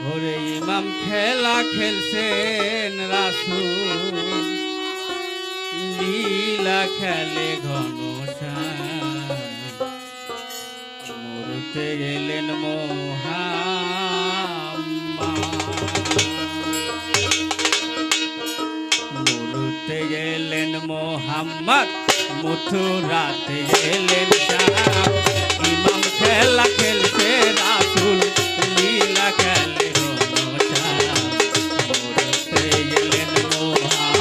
ওরে ইমাম খেলা খেলছেন রাসূল, লীলা খেলে ঘনশ্যাম, মরতে এলেন মরতে গেলেন মোহাম্মদ, মথুরাতে এলেন শাম। ইমাম খেলা খেলছে রাসূল, লীলা খেলে ঘনশ্যাম, মরতে গেলেন মোহাম্মদ।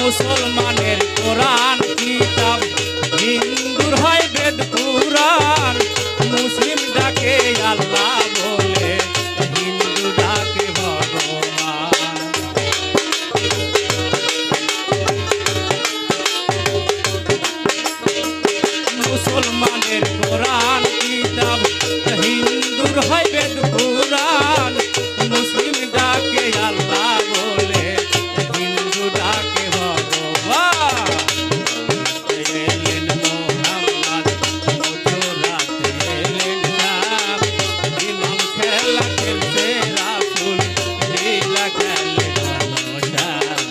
মুসলমানের কোরআন কিতাব, হিন্দুর হয় বেদ পুরাণ। মুসলিম ডাকে আল্লাহ বলে, হিন্দু ডাকে ভগবান। মুসলমানের কোরআন কিতাব, হিন্দুর হয় বেদ পুরাণ। মুসলিম ডাকে আল্লাহ বলে, হিন্দু ডাকে ভগবান। এলেন মোহাম্মদ, মথুরাতে এলেন শাম। ইমাম খেলা খেলছে রাসূল, লীলা খেলে ঘনশ্যাম,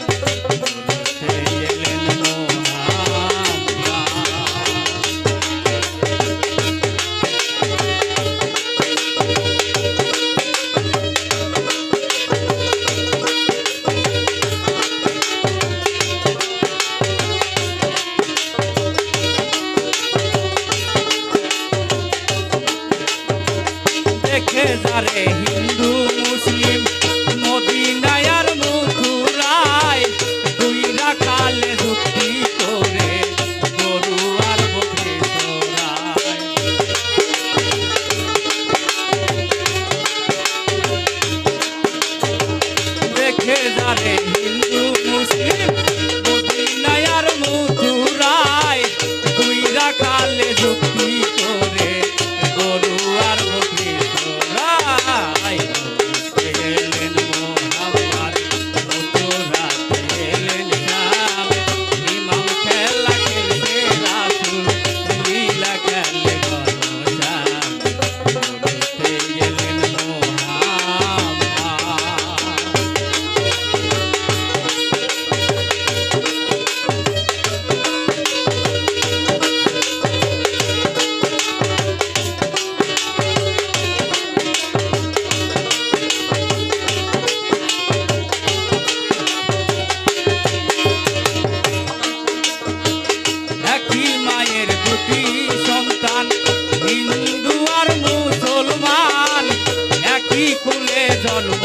মরতে এলেন মোহাম্মদ। দেখে যারে হিন্দু মুসলিম, মদিনায় আর মথুরায়, দুই রাখালে যুক্তি করে গরু আর বকরি চড়ায়। দেখে যারে হিন্দু মুসলিম, মদিনায় আর মথুরায়, দুই রাখালে যুক্তি করে গরু আর বকরি চড়ায়। এলেন মোহাম্মদ, মথুরাতে এলেন শাম। ইমাম খেলা খেলছে রাসূল, লীলা খেলে ঘনশ্যাম, মরতে এলেন মোহাম্মদ। একই মায়ের দুটি সন্তান, হিন্দু আর মুসলমান, একই কুলে জন্ম।